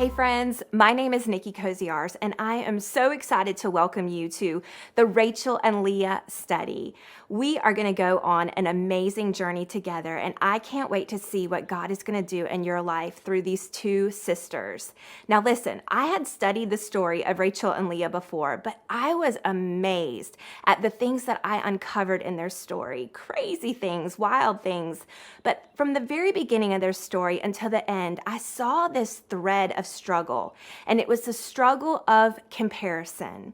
Hey friends, my name is Nikki Koziars, and I am so excited to welcome you to the Rachel and Leah study. We are going to go on an amazing journey together, and I can't wait to see what God is going to do in your life through these two sisters. Now listen, I had studied the story of Rachel and Leah before, but I was amazed at the things that I uncovered in their story. Crazy things, wild things. But from the very beginning of their story until the end, I saw this thread of struggle, and it was the struggle of comparison.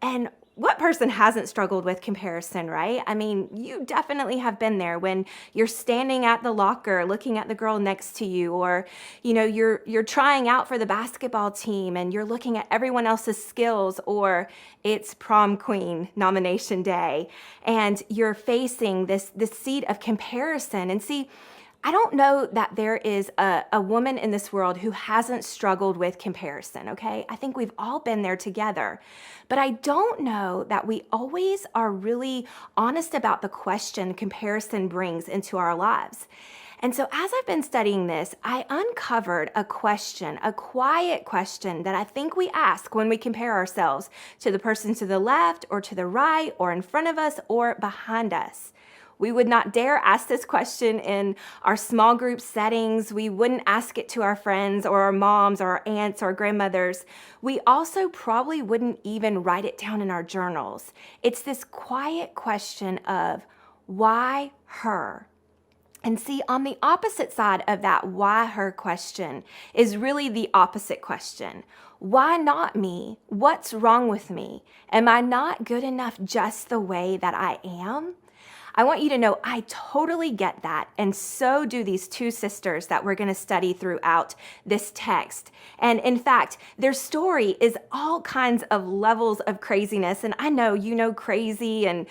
And what person hasn't struggled with comparison, right? I mean, you definitely have been there when you're standing at the locker looking at the girl next to you, or you're trying out for the basketball team and you're looking at everyone else's skills, or it's prom queen nomination day and you're facing this seed of comparison. And see, I don't know that there is a woman in this world who hasn't struggled with comparison, okay? I think we've all been there together. But I don't know that we always are really honest about the question comparison brings into our lives. And so as I've been studying this, I uncovered a question, a quiet question that I think we ask when we compare ourselves to the person to the left or to the right or in front of us or behind us. We would not dare ask this question in our small group settings. We wouldn't ask it to our friends or our moms or our aunts or grandmothers. We also probably wouldn't even write it down in our journals. It's this quiet question of, why her? And see, on the opposite side of that why her question is really the opposite question. Why not me? What's wrong with me? Am I not good enough just the way that I am? I want you to know I totally get that, and so do these two sisters that we're going to study throughout this text. And in fact, their story is all kinds of levels of craziness, and I know you know crazy and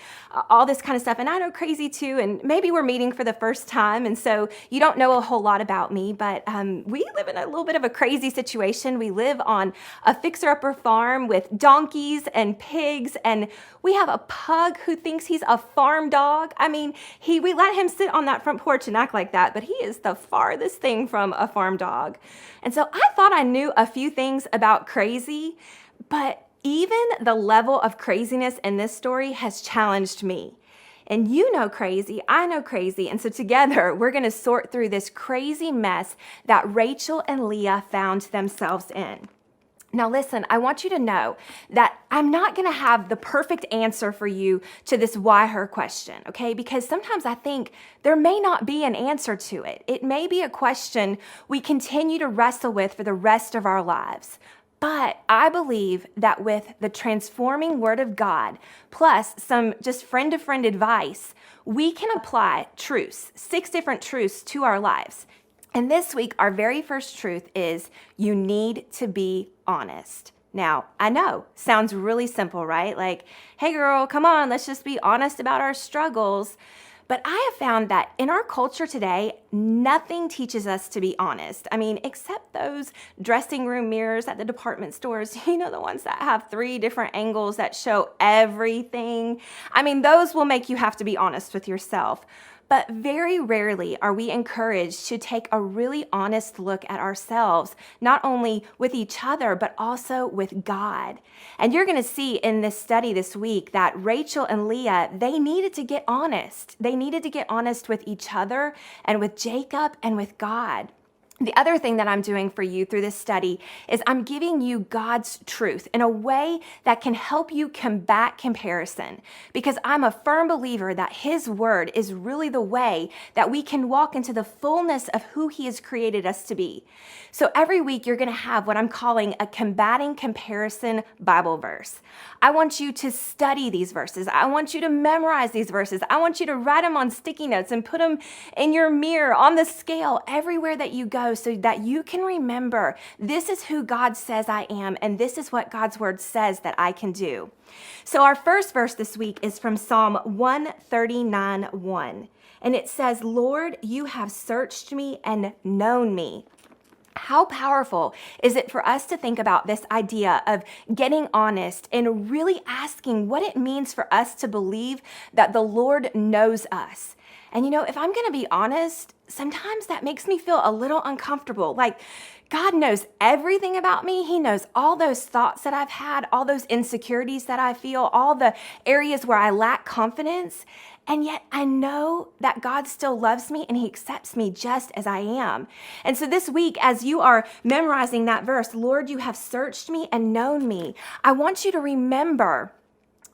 all this kind of stuff, and I know crazy too, and maybe we're meeting for the first time, and so you don't know a whole lot about me, but we live in a little bit of a crazy situation. We live on a fixer-upper farm with donkeys and pigs, and we have a pug who thinks he's a farm dog. I mean, we let him sit on that front porch and act like that, but he is the farthest thing from a farm dog. And so I thought I knew a few things about crazy, but even the level of craziness in this story has challenged me. And you know crazy, I know crazy, and so together we're going to sort through this crazy mess that Rachel and Leah found themselves in. Now listen, I want you to know that I'm not going to have the perfect answer for you to this why her question, okay? Because sometimes I think there may not be an answer to it. It may be a question we continue to wrestle with for the rest of our lives. But I believe that with the transforming Word of God, plus some just friend-to-friend advice, we can apply truths, 6 different truths to our lives. And this week, our very first truth is you need to be honest. Now, I know, sounds really simple, right? Like, hey girl, come on, let's just be honest about our struggles. But I have found that in our culture today, nothing teaches us to be honest. I mean, except those dressing room mirrors at the department stores, the ones that have 3 different angles that show everything. I mean, those will make you have to be honest with yourself. But very rarely are we encouraged to take a really honest look at ourselves, not only with each other, but also with God. And you're going to see in this study this week that Rachel and Leah, they needed to get honest. They needed to get honest with each other and with Jacob and with God. The other thing that I'm doing for you through this study is I'm giving you God's truth in a way that can help you combat comparison, because I'm a firm believer that His Word is really the way that we can walk into the fullness of who He has created us to be. So every week you're going to have what I'm calling a combating comparison Bible verse. I want you to study these verses. I want you to memorize these verses. I want you to write them on sticky notes and put them in your mirror, on the scale, everywhere that you go, so that you can remember this is who God says I am, and this is what God's Word says that I can do. So our first verse this week is from Psalm 139:1, and it says, "Lord, you have searched me and known me." How powerful is it for us to think about this idea of getting honest and really asking what it means for us to believe that the Lord knows us? And if I'm going to be honest, sometimes that makes me feel a little uncomfortable. Like, God knows everything about me. He knows all those thoughts that I've had, all those insecurities that I feel, all the areas where I lack confidence. And yet I know that God still loves me and he accepts me just as I am. And so this week, as you are memorizing that verse, Lord, you have searched me and known me, I want you to remember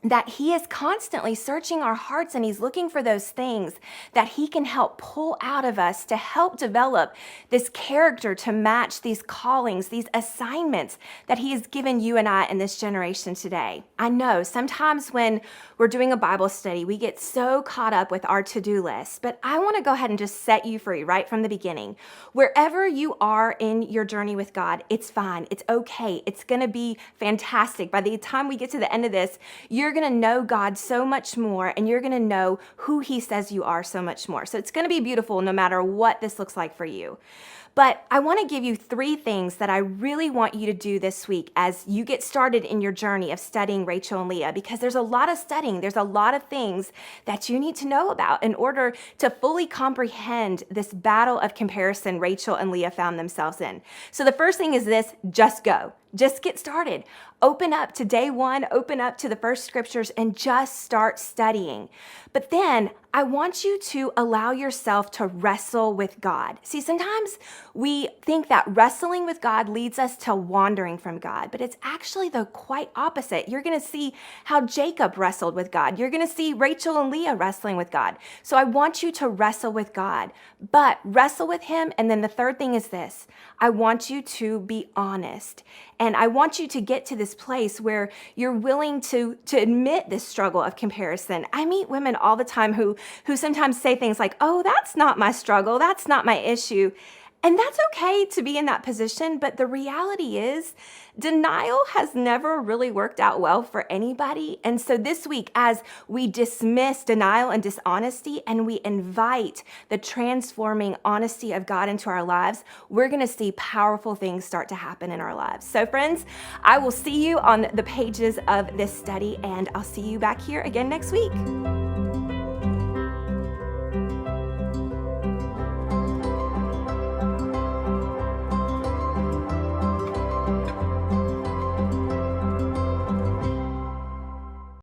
that he is constantly searching our hearts and he's looking for those things that he can help pull out of us to help develop this character to match these callings, these assignments that he has given you and I in this generation today. I know sometimes when we're doing a Bible study, we get so caught up with our to-do list, but I want to go ahead and just set you free right from the beginning. Wherever you are in your journey with God, it's fine. It's okay. It's going to be fantastic. By the time we get to the end of this, you're going to know God so much more and you're going to know who he says you are so much more. So it's going to be beautiful no matter what this looks like for you. But I want to give you 3 things that I really want you to do this week as you get started in your journey of studying Rachel and Leah, because there's a lot of studying. There's a lot of things that you need to know about in order to fully comprehend this battle of comparison Rachel and Leah found themselves in. So the first thing is this: just go. Just get started. Open up to day 1, open up to the first scriptures and just start studying. But then I want you to allow yourself to wrestle with God. See, sometimes we think that wrestling with God leads us to wandering from God, but it's actually the quite opposite. You're going to see how Jacob wrestled with God. You're going to see Rachel and Leah wrestling with God. So I want you to wrestle with God, but wrestle with him. And then the third thing is this: I want you to be honest. And I want you to get to this place where you're willing to admit this struggle of comparison. I meet women all the time who sometimes say things like, oh, that's not my struggle. That's not my issue. And that's okay to be in that position, but the reality is denial has never really worked out well for anybody. And so this week, as we dismiss denial and dishonesty and we invite the transforming honesty of God into our lives, we're going to see powerful things start to happen in our lives. So friends, I will see you on the pages of this study, and I'll see you back here again next week.